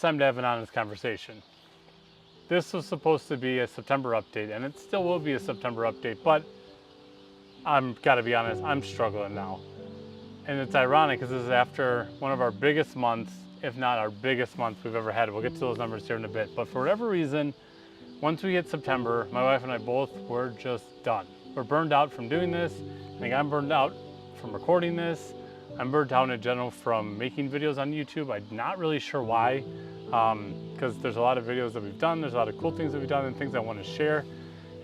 time to have an honest conversation. This was supposed to be a September update, and it still will be a September update, but I'm gotta be honest, I'm struggling now. And it's ironic because this is after one of our biggest months, if not our biggest month we've ever had. We'll get to those numbers here in a bit. But for whatever reason, once we hit September, my wife and I both were just done. We're burned out from doing this. I think I'm burned out from recording this. I'm burned out in general from making videos on YouTube. I'm not really sure why, because there's a lot of videos that we've done. There's a lot of cool things that we've done and things I want to share.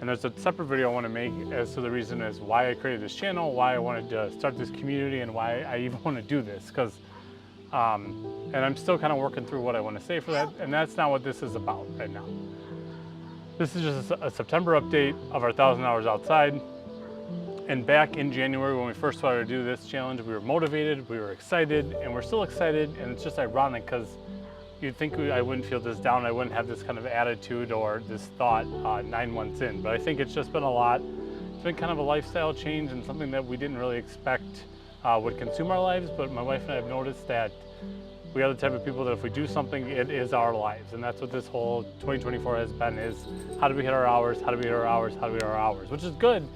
And there's a separate video I want to make as to the reason as why I created this channel, why I wanted to start this community, and why I even want to do this. Because, and I'm still kind of working through what I want to say for that, and that's not what this is about right now. This is just a September update of our 1,000 hours outside. And back in January when we first started to do this challenge, we were motivated, we were excited, and we're still excited. And it's just ironic because you'd think I wouldn't feel this down, I wouldn't have this kind of attitude or this thought 9 months in. But I think it's just been a lot. It's been kind of a lifestyle change and something that we didn't really expect would consume our lives. But my wife and I have noticed that we are the type of people that if we do something, it is our lives. And that's what this whole 2024 has been, is how do we hit our hours, how do we hit our hours, how do we hit our hours, which is good,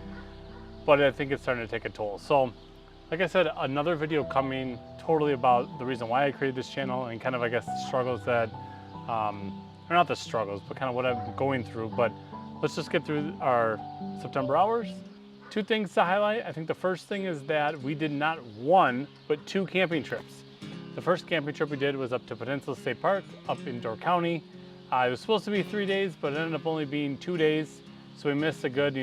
but I think it's starting to take a toll. So, like I said, another video coming totally about the reason why I created this channel and kind of, I guess, the struggles that, or not the struggles, but kind of what I'm going through. But let's just get through our September hours. 2 things to highlight. I think the first thing is that we did not 1, but 2 camping trips. The first camping trip we did was up to Peninsula State Park, up in Door County. It was supposed to be 3 days, but it ended up only being 2 days. So we missed a good,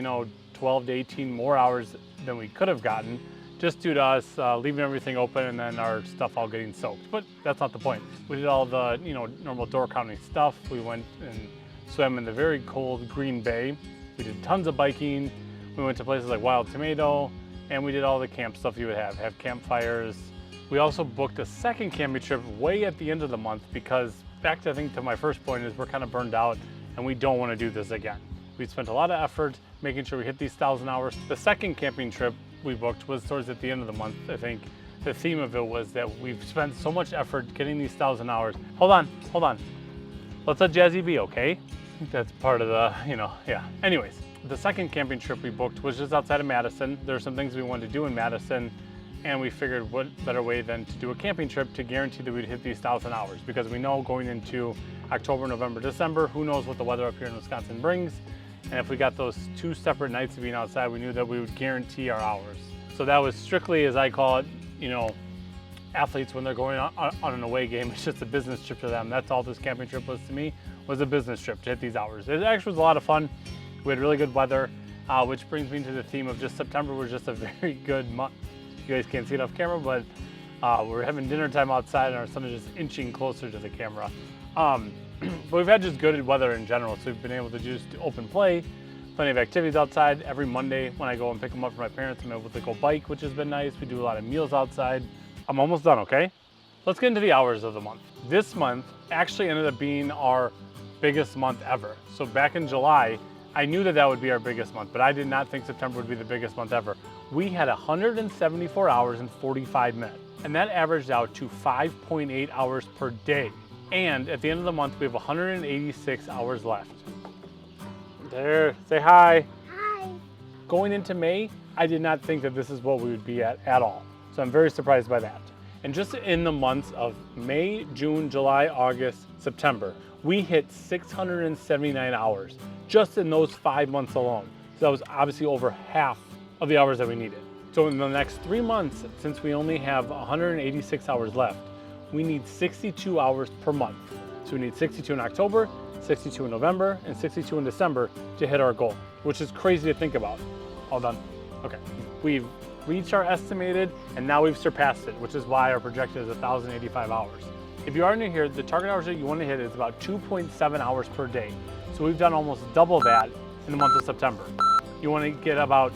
12 to 18 more hours than we could have gotten, just due to us leaving everything open and then our stuff all getting soaked. But that's not the point. We did all the, normal Door County stuff. We went and swam in the very cold Green Bay. We did tons of biking. We went to places like Wild Tomato, and we did all the camp stuff you would have campfires. We also booked a second camping trip way at the end of the month because, back to, I think, to my first point, is we're kind of burned out and we don't want to do this again. We spent a lot of effort making sure we hit these 1,000 hours. The second camping trip we booked was towards at the end of the month. I think the theme of it was that we've spent so much effort getting these 1,000 hours. Hold on. Let's let Jazzy be, okay? I think that's part of the, yeah. Anyways, the second camping trip we booked was just outside of Madison. There are some things we wanted to do in Madison, and we figured what better way than to do a camping trip to guarantee that we'd hit these 1,000 hours, because we know going into October, November, December, who knows what the weather up here in Wisconsin brings. And if we got those 2 separate nights of being outside, we knew that we would guarantee our hours. So that was strictly, as I call it, athletes when they're going on an away game, it's just a business trip to them. That's all this camping trip was to me, was a business trip to hit these hours. It actually was a lot of fun. We had really good weather, which brings me to the theme of just September was just a very good month. You guys can't see it off camera, but we're having dinner time outside and our son is just inching closer to the camera. But we've had just good weather in general, so we've been able to just open play, plenty of activities outside. Every Monday when I go and pick them up for my parents, I'm able to go bike, which has been nice. We do a lot of meals outside. I'm almost done, okay? Let's get into the hours of the month. This month actually ended up being our biggest month ever. So back in July, I knew that would be our biggest month, but I did not think September would be the biggest month ever. We had 174 hours and 45 minutes, and that averaged out to 5.8 hours per day. And at the end of the month, we have 186 hours left. There, say hi. Hi. Going into May, I did not think that this is what we would be at all. So I'm very surprised by that. And just in the months of May, June, July, August, September, we hit 679 hours just in those 5 months alone. So that was obviously over half of the hours that we needed. So in the next 3 months, since we only have 186 hours left, we need 62 hours per month. So we need 62 in October, 62 in November, and 62 in December to hit our goal, which is crazy to think about. All done. Okay. We've reached our estimated, and now we've surpassed it, which is why our projected is 1,085 hours. If you are new here, the target hours that you want to hit is about 2.7 hours per day. So we've done almost double that in the month of September. You want to get about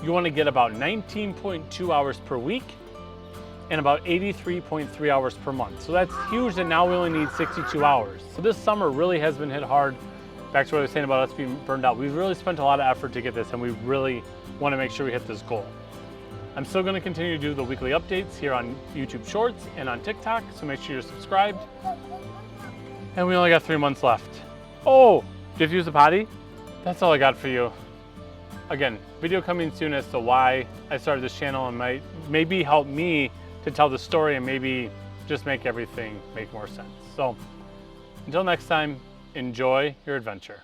19.2 hours per week and about 83.3 hours per month. So that's huge, and now we only need 62 hours. So this summer really has been hit hard. Back to what I was saying about us being burned out. We've really spent a lot of effort to get this, and we really want to make sure we hit this goal. I'm still going to continue to do the weekly updates here on YouTube Shorts and on TikTok, so make sure you're subscribed. And we only got 3 months left. Oh, do you have to use the potty? That's all I got for you. Again, video coming soon as to why I started this channel and might maybe help me to tell the story and maybe just make everything make more sense. So until next time, enjoy your adventure.